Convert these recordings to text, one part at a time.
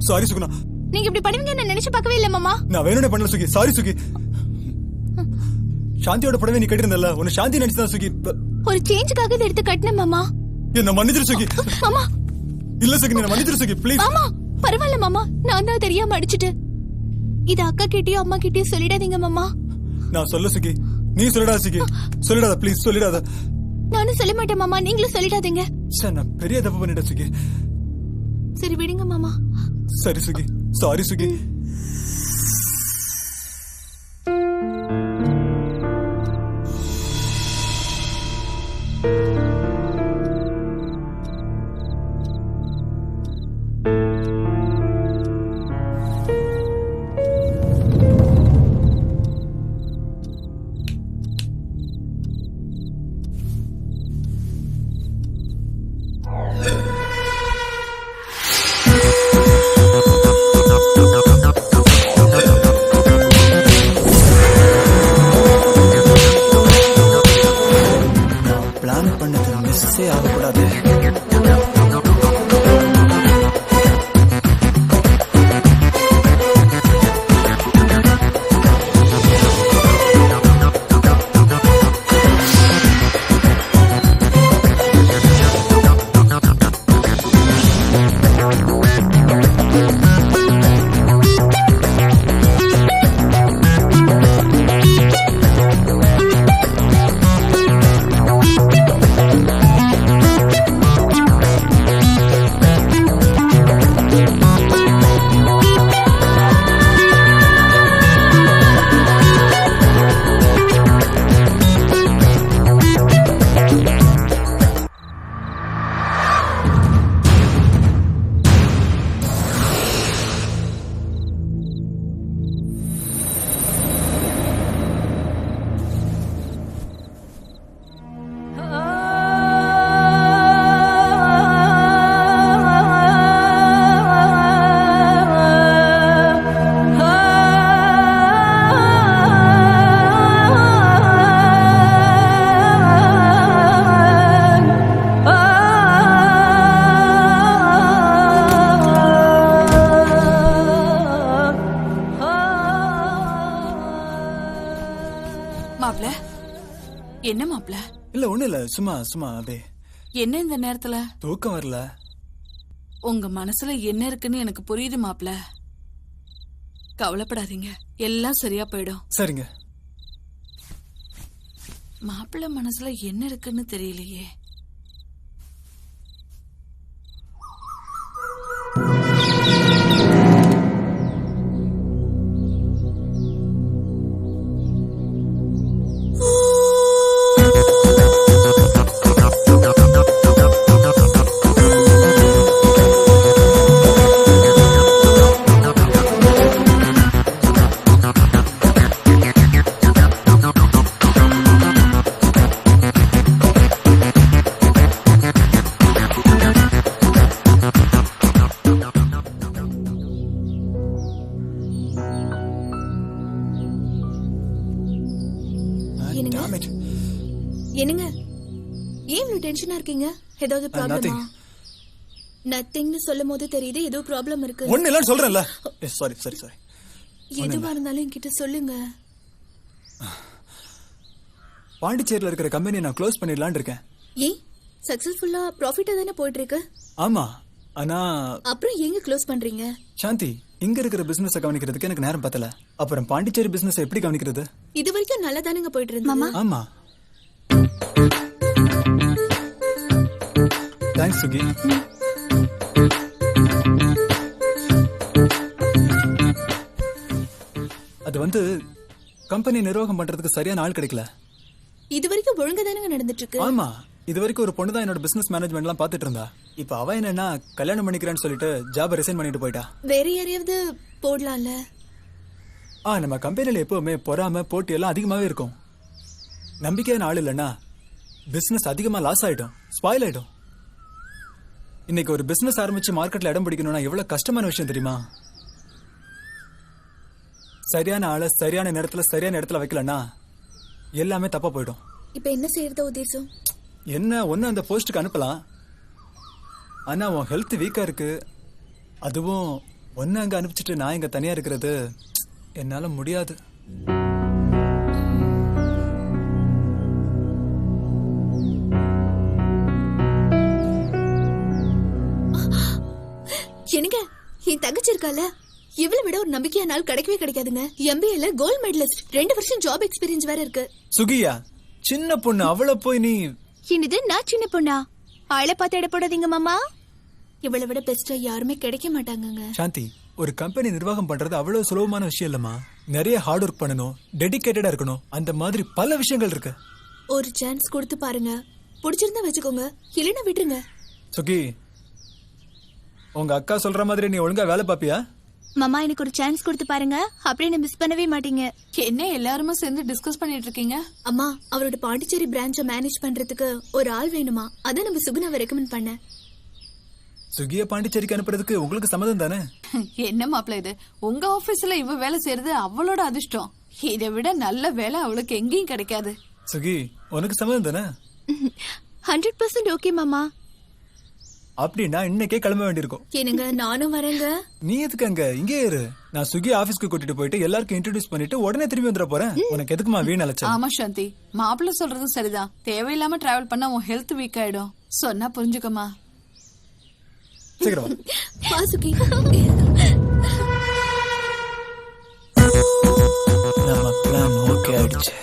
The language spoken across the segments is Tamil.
சாரி சுகுணா. நீங்க இப்படி பண்ணுவீங்க நான் நினைச்சு பார்க்கவே இல்ல மாமா. நான் வேணும்னே பண்ணல சுகி. சாரி சுகி. சாந்தியோட புடவை நீ கட்டிருந்தல, உன்னை சாந்தி நினைச்சுதான் சுகி. ஒரு சேஞ்சுக்காக இதை எடுத்து கட்டினேன் மாமா. என்ன மன்னிச்சிரு சுகி. மாமா இல்ல சுகி, என்ன மன்னிச்சிரு சுகி ப்ளீஸ். மாமா பரவாயில்ல மாமா, நான் தான் தெரியாம அடிச்சிட்டு. இது அக்கா கிட்டயும் அம்மா கிட்டயும் சொல்லிடாதீங்க மாமா. நான் சொல்ல சுகி, நீ சொல்லிடாத சுகி. சொல்லிடாத ப்ளீஸ், சொல்லிடாத. நானும் சொல்ல மாட்டேன் மாமா, நீங்களும் சொல்லிடாதீங்க. நான் பெரிய தப்பு பண்ணிட்டேன் சுகி. சரி விடுங்க மாமா. சரி சுகி, சாரி சுகி. மாப்ள என்ன மாப்ள? இல்ல ஒண்ணு இல்ல, சும்மா சும்மா அப்படியே. என்ன இந்த நேரத்துல? தூக்கம் வரல. உங்க மனசுல என்ன இருக்குன்னு எனக்கு புரியுது மாப்ள. கவலைப்படாதீங்க, எல்லாம் சரியா போயிடும். சரிங்க. மாப்பிள்ள மனசுல என்ன இருக்குன்னு தெரியலையே. என்னங்க ஏன் இவ்வளவு டென்ஷனா இருக்கீங்க? ஏதாவது ப்ராப்ளமா? நத்திங்னு சொல்லும் போது தெரியுது ஏதோ ப்ராப்ளம் இருக்கு. ஒண்ணு இல்லன்னு சொல்றேன்ல. Sorry sorry sorry. எதுவா இருந்தாலும் என்கிட்ட சொல்லுங்க. பாண்டிச்சேரியில இருக்கிற கம்பெனியை நான் க்ளோஸ் பண்ணிடலாம்னு இருக்கேன். ஏன்? சக்சஸ்ஃபுல்லா ப்ராஃபிட்டா தானே போயிட்டு இருக்கு. ஆமா, ஆனா அப்புறம் எங்க க்ளோஸ் பண்றீங்க? சாந்தி, இங்க இருக்கிற பிசினஸ் கவனிக்கிறதுக்கு எனக்கு நேரம் பத்தல. அப்புறம் பாண்டிச்சேரி பிசினஸ் எப்படி கவனிக்கிறது? இது வரைக்கும் நல்லா தானங்க போயிட்டு இருந்தது. ஆமா. தேங்க்ஸ் சுகி. அது வந்து கம்பெனி நிர்வாகம் பண்றதுக்கு சரியான ஆள் கிடைக்கல. இது வரைக்கும் ஒழுங்கா தானங்க நடந்துட்டு இருக்கு. ஆமா, இது வரைக்கும் ஒரு பொண்ணு தான் என்னோட பிசினஸ் மேனேஜ்மெண்ட் எல்லாம் பாத்துட்டு இருந்தா. இப்ப அவ என்னன்னா கல்யாணம் பண்ணிக்கிறேன்னு சொல்லிட்டு ஜாப ரிசைன் பண்ணிட்டு போயிட்டா. வேற யாரையாவது போடலாம்ல. நம்ம கம்பெனில எப்பவுமே பொறாம போட்டி எல்லாம் அதிகமாவே இருக்கும். நம்பிக்கையான ஆள் இல்லைன்னா பிசினஸ் அதிகமா லாஸ் ஆயிடும், ஸ்பாயில் ஆயிடும். இன்னைக்கு ஒரு பிசினஸ் ஆரம்பிச்சு மார்க்கெட்ல இடம் பிடிக்கணும்னா எவ்வளவு கஷ்டமான விஷயம் தெரியுமா? சரியான ஆளை சரியான இடத்துல வைக்கலன்னா எல்லாமே தப்பா போயிடும். இப்ப என்ன செய்யறத உத்தேசம்? என்ன ஒன்னு அந்த போஸ்டுக்கு அனுப்பலாம். ஆனா உன் ஹெல்த் வீக்கா இருக்கு, அதுவும் ஒன்னு அங்க அனுப்பிச்சிட்டு நான் இங்க தனியா இருக்கிறது என்னால முடியாது. என்னங்க என் தங்கச்சி இருக்கால, இவளை விட ஒரு நம்பிக்கையான நாள் கிடைக்கவே கிடைக்காதுங்க. எம்பிஏல கோல்ட் மெடலிஸ்ட், 2 வருஷம் ஜாப் எக்ஸ்பீரியன்ஸ் வேற இருக்கு. சுகியா சின்ன பொண்ணு, அவளை போய் நீ என்னது நான் சின்ன பொண்ணா? ஆளை பார்த்து எடை போடாதீங்க மாமா. இவளை விட பெஸ்டா யாருமே கிடைக்க மாட்டாங்கங்க. சாந்தி, ஒரு கம்பெனி நிர்வாகம் பண்றது அவ்வளவு சுலபமான விஷயம் இல்லம்மா. நிறைய ஹார்ட் ஒர்க் பண்ணணும், டெடிகேட்டடா இருக்கணும், அந்த மாதிரி பல விஷயங்கள் இருக்கு. ஒரு சான்ஸ் கொடுத்து பாருங்க, பிடிச்சிருந்தா வச்சுக்கோங்க, இல்லைன்னா விட்டுருங்க. சுகி, உங்க அக்கா சொல்ற மாதிரி நீ ஒழுங்கா வேலை பாப்பியா? மாமா எனக்கு ஒரு சான்ஸ் கொடுத்து பாருங்க, அப்படியே என்ன மிஸ் பண்ணவே மாட்டீங்க. என்ன எல்லாருமே சேர்ந்து டிஸ்கஸ் பண்ணிட்டு இருக்கீங்க? அம்மா, அவரோட பாண்டிச்சேரி பிரான்ச்சை மேனேஜ் பண்றதுக்கு ஒரு ஆள் வேணுமா, அதான் நம்ம சுகுணாவை ரெக்கமெண்ட் பண்ணேன். சுகிய பாண்டிச்சேரிக்கு அனுப்புறதுக்கு உங்களுக்கு சம்மதம் தானே? என்ன மாப்பிள்ள இது, உங்க ஆபீஸ்ல இவ வேலை செய்யறது அவளோட அதிர்ஷ்டம். இதை விட நல்ல வேலை அவளுக்கு எங்கேயும் கிடைக்காது. சுகி, உனக்கு சம்மதம் தானே? 100% ஓகே மாமா. அப்படின்னா இன்னைக்கே கிளம்ப வேண்டியிருக்கும். என்னங்க நானும் வரேங்க. நீ எதுக்கு அங்க, இங்கே இரு. நான் சுகி ஆபீஸ்க்கு கூட்டிட்டு போயிட்டு எல்லாருக்கும் இன்ட்ரோடியூஸ் பண்ணிட்டு உடனே திரும்பி வந்துட போறேன். உனக்கு எதுக்குமா வீண் அலைச்சல்? ஆமா சாந்தி, மாப்பிள்ள சொல்றதும் சரிதான். தேவையில்லாம டிராவல் பண்ணா உன் ஹெல்த் வீக் ஆயிடும். சொன்னா புரிஞ்சுக்கமா. சீக்கிரம் வா சுகி. நம்ம பிளான் ஓகே ஆயிடுச்சு.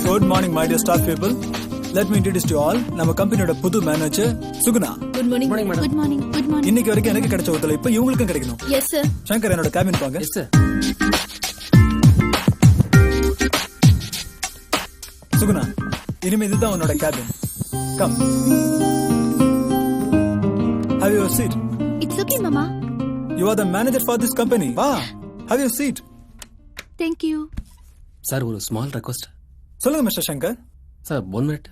Good morning my dear staff people. Let me introduce to all. நம்ம கம்பெனியோட புது manager Suguna. Good morning. Good morning. Good morning. இன்னைக்கு வரைக்கும் எனக்கு கிடைச்ச ஒத்துழைப்பு இவங்களுக்கும் கிடைக்கணும். Yes sir. சங்கர், என்னோட கேபின் வாங்க. Yes sir. சுகுணா, இனிமே இதுதான் உன்னோட cabin. Come, have your seat. It's okay மாமா. You are the manager for this company. வா, have your seat. Thank you. Sir, ஒரு ஸ்மால் ரெக்வஸ்ட். சொல்லுங்க மிஸ்டர் சங்கர். Sir 1 minute.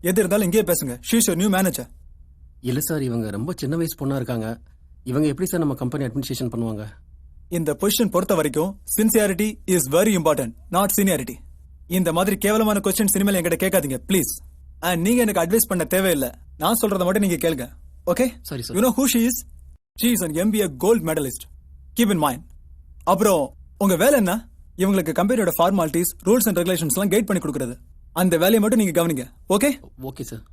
எது இருந்தாலும் இங்கேயே பேசுங்க. She is your new manager. இல்ல சார், இவங்க ரொம்ப சின்ன வயசு பொண்ணா இருக்காங்க. இவங்க எப்படி சார் நம்ம கம்பெனி அட்மினிஸ்ட்ரேஷன் பண்ணுவாங்க? இந்த பொசிஷன் பொறுத்த வரைக்கும் sincerity is very important, not seniority. இந்த மாதிரி கேவலமான கொஸ்டின் சினிமால என்கிட்ட கேட்காதீங்க ப்ளீஸ். அண்ட் நீங்க எனக்கு அட்வைஸ் பண்ண தேவையில்லை. நான் சொல்றத மட்டும் நீங்க கேளுங்க. ஓகே? சரி sir. You know who she is? She is an MBA gold medalist. Keep in mind. அப்புறம் உங்க வேலை என்ன? இவங்களுக்கு கம்பெனியோட ஃபார்மாலிட்டிஸ், ரூல்ஸ் அண்ட் ரெகுலேஷன்ஸ் எல்லாம் கைட் பண்ணி கொடுக்கறது. அந்த வேலையை மட்டும் நீங்க கவனிங்க. Okay? Okay sir.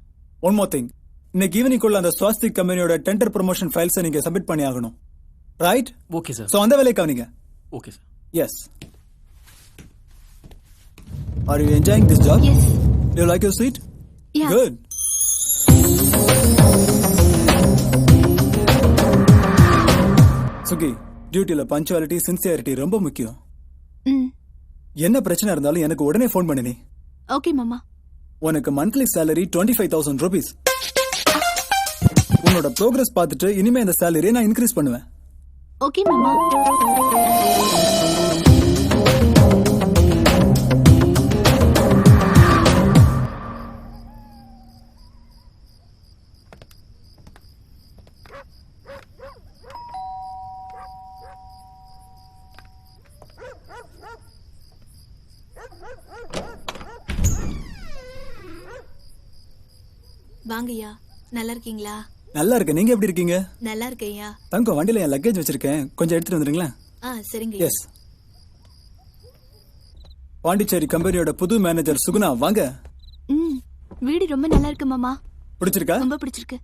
One more thing. இன்னைக்கு ஈவினிங் உள்ள அந்த ஸ்வாஸ்திக் கம்பெனியோட டெண்டர் ப்ரொமோஷன் ஃபைல்ஸை நீங்க சப்மிட் பண்ணி ஆகணும். ரைட்? Okay sir. சோ அந்த வேலையை கவனிங்க. Okay sir. Yes. Are you enjoying this job? Yes. Do you like your seat? Yeah. Good. Sukhi, டியூட்டில பஞ்சுவாலிட்டி, சின்சியாரிட்டி ரொம்ப முக்கியம். என்ன பிரச்சனை இருந்தாலும் எனக்கு உடனே ஃபோன் பண்ணு நீ. ஓகே மாமா. உனக்கு மந்த்லி salary 25,000 rupees. உன்னோட ப்ரோக்ரஸ் பார்த்துட்டு இனிமே இந்த salary நான் இன்க்ரீஸ் பண்ணுவேன். ஓகே மாமா. வாங்கய்யா, நல்லா இருக்கீங்களா? நல்லா இருக்கு. நீங்க எப்படி இருக்கீங்க? நல்லா இருக்கேயா. தங்கம், வண்டியில என் லக்கேஜ் வச்சிருக்கேன், கொஞ்சம் எடுத்துட்டு வந்துருங்களேன். சரிங்க. எஸ். பாண்டிச்சேரி கம்பெனியோட புது மேனேஜர் சுகுணா, வாங்க. வீடு ரொம்ப நல்லா இருக்கு மாமா. பிடிச்சிருக்கா? ரொம்ப பிடிச்சிருக்கு.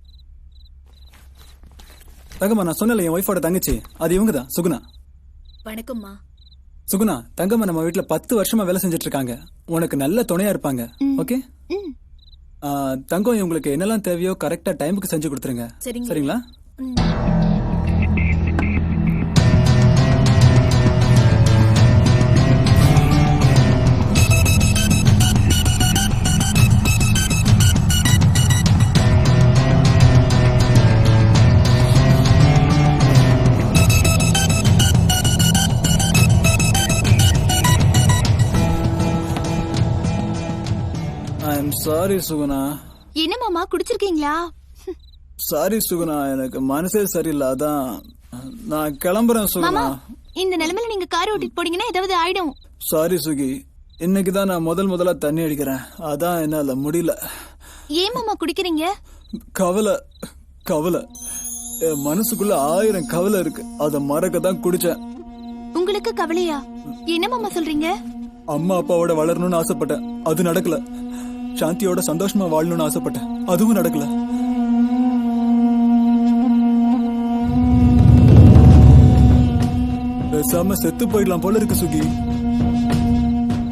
தங்கம்மா, நான் சொன்னல என் ஒய்ஃபோட தங்கச்சி, அது இவங்க தான், சுகுணா. வணக்கம்மா. சுகுணா, தங்கம்மா நம்ம வீட்டுல 10 வருஷமா வேலை செஞ்சுட்டு இருக்காங்க. உனக்கு நல்ல துணையா இருப்பாங்க. ஓகே? தங்கம், உங்களுக்கு என்னெல்லாம் தேவையோ கரெக்டா டைமுக்கு செஞ்சு கொடுத்துருங்க. சரிங்களா? I'm sorry Suguna. என்ன மாமா, குடிச்சிருக்கீங்களா? சாரி சுகுணா, எனக்கு மனசே சரியில்லை, அதான் நான் கிளம்புறேன் சுகுணா. இந்த நிலைமையில நீங்க கார் ஓட்டிட்டு போனீங்கன்னா ஏதாவது ஆயிடும். சாரி சுகி, இன்னைக்கு தான் நான் முதல்ல தண்ணி அடிக்கிறேன். அதான் என்னால முடியல. ஏன் மாமா குடிக்கிறீங்க? கவலை கவலை என் மனசுக்குள்ள 1000 கவலை இருக்கு. அத மறக்க தான் குடிச்சேன். உங்களுக்கு கவலையா? என்ன மாமா சொல்றீங்க? அம்மா அப்பாவோட வளரணும்னு ஆசைப்பட்டேன், அது நடக்கல. சாந்தியோட சந்தோஷமா வாழணும்னு ஆசைப்பட்டேன், அதுவும் நடக்கல. பேசாம செத்து போயிடலாம் போல இருக்கு சுகி.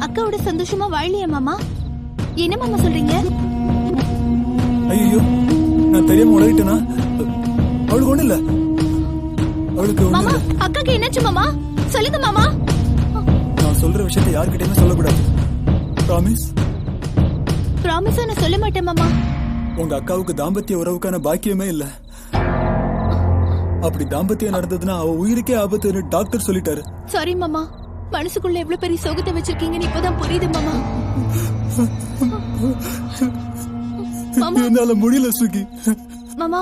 அக்காவோட சந்தோஷமா வாழலையா மாமா? என்ன மாமா சொல்றீங்க? ஐயோ, நான் தெரியாம உலகிட்டேனா? அவளுக்கு ஒண்ணு இல்ல. அவளுக்கு ஒண்ணு மாமா, இல்ல. அக்காக்கு என்னாச்சு மாமா? சொல்லுங்க மாமா. நான் சொல்ற விஷயத்தை யார்கிட்டயுமே சொல்லக்கூடாது. ப்ராமிஸ்? ப்ராமிஸா நான் சொல்ல மாட்டேன் மாமா. உங்க அக்காவுக்கு தாம்பத்திய உறவுக்கான பாக்கியமே இல்ல. அப்படி தாம்பத்தியம் நடந்ததுன்னா அவ உயிருக்கே ஆபத்துன்னு டாக்டர் சொல்லிட்டாரு. சாரி மாமா. மனசுக்குள்ள எவ்வளவு பெரிய சோகத்தை வச்சிருக்கீங்கன்னு இப்பதான் புரியுது மாமா. மாமா. என்னால முடியல சுகி. மாமா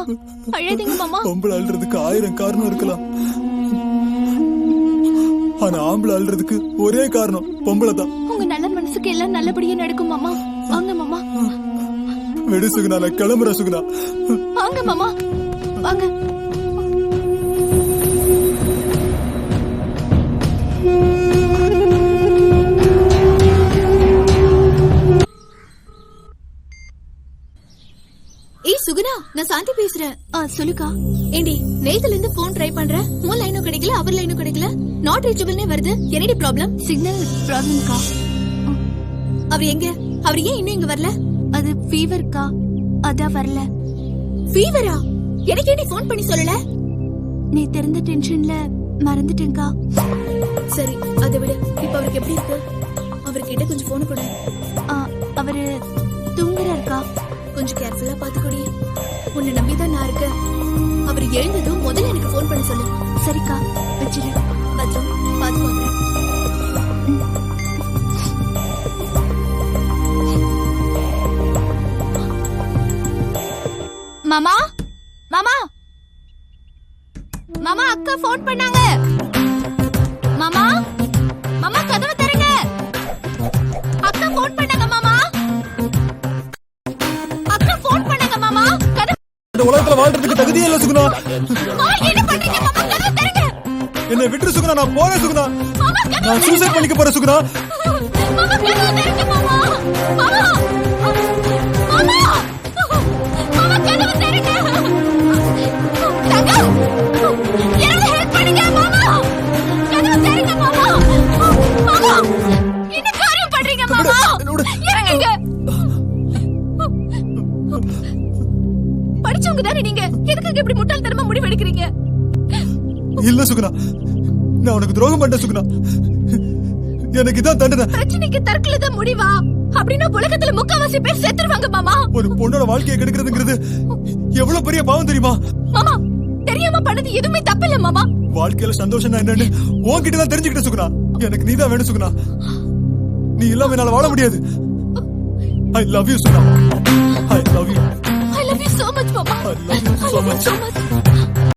அழாதீங்க மாமா. பொம்பளை அழுறதுக்கு 1000 காரணம் இருக்கலாம். ஆனா ஆம்பளை அழுறதுக்கு ஒரே காரணம் பொம்பளை தான். உங்க நல்ல மனசுக்கு எல்லாம் நல்லபடியா நடக்கும் மாமா. வாங்க மாமா. வெடி சுகுணா, நான் கிளம்புறேன் சுகுணா. வாங்க மாமா வாங்க. ஏய் சுகுணா, நான் சாந்தி பேசுறேன். சொல்லுக்கா. ஏண்டி நேத்துல இருந்து போன் ட்ரை பண்றேன், உன் லைனும் கிடைக்கல, அவர் லைனும் கிடைக்கல, நாட் ரீச்சபிள்னே வருது. என்னடி ப்ராப்ளம்? சிக்னல் ப்ராப்ளம்க்கா. அவர் எங்க? அவர் ஏன் இன்னும் இங்க வரல? அது ஃபீவர்க்கா, அதான் வரல. ஃபீவரா? எனக்கு ஏண்டி ஃபோன் பண்ணி சொல்லல? நீ தெரிந்த டென்ஷன்ல மறந்துட்டேன்க்கா. சரி, அதை விட இப்ப அவருக்கு எப்படி இருக்கு? அவர்கிட்ட கொஞ்சம் போன் கொடு. அவரு தூங்குறாருக்கா. கொஞ்சம் கேர்ஃபுல்லா பாத்துக்கோடி. உன்னை நம்பிதான் நான் இருக்கேன். அவர் எழுந்ததும் முதல்ல எனக்கு போன் பண்ண சொல்லு. சரிக்கா, வச்சிரு. பத்திரம் பாத்துக்கோங்க. மாமா மாமா மாமா, அக்கா போன் பண்ணாங்க. மாமா மாமா, கதவை திறங்க. அக்கா போன் பண்ணாங்க மாமா. அக்கா போன் பண்ணாங்க மாமா. இந்த உலகத்துல வாழ்றதுக்கு தகுதியே இல்ல சுகுணா. என்ன பண்றீங்க மாமா? கதவை திறங்க. என்னை விட்டுரு சுகுணா, நான் போறேன் சுகுணா. மாமா, நான் சூசைட் பண்ணிக்க போறேன் சுகுணா. மாமா, கதவை திறங்க மாமா. மாமா மாமா மாமா, கதவை திறங்க. தங்கா, எனக்கு ஹெல்ப் பண்ணுங்க மாமா. கதவை திறங்க மாமா. மாமா, என்ன காரியம் பண்றீங்க மாமா? இறங்குங்க. படிச்சவங்க தானே நீங்க, எதுக்கு இப்படி முட்டாள்தனமா முடிவு எடுக்கிறீங்க? இல்ல சுகுணா, நான் உனக்கு துரோகம் பண்ண சுகுணா. எனக்கு இதான் தண்டனை. பிரச்சனைக்கு தற்கொலை தான் முடிவா? அப்படின்னா உலகத்துல முக்காவாசி பேர் செத்துருவாங்க மாமா. ஒரு பொண்ணோட வாழ்க்கையை கெடுக்கிறதுங்கிறது எவ்வளவு பெரிய பாவம் தெரியுமா? மாமா, தெரியாம பண்ணது எதுவுமே தப்பு இல்ல மாமா. வாழ்க்கையில சந்தோஷம் என்னன்னு உன்கிட்ட தான் தெரிஞ்சுக்கிட்ட சுகுணா. எனக்கு நீதான் வேணும் சுகுணா. நீ இல்லாம என்னால வாழ முடியாது. I love you Suguna. I love you. I love you so much மாமா. I love you so much.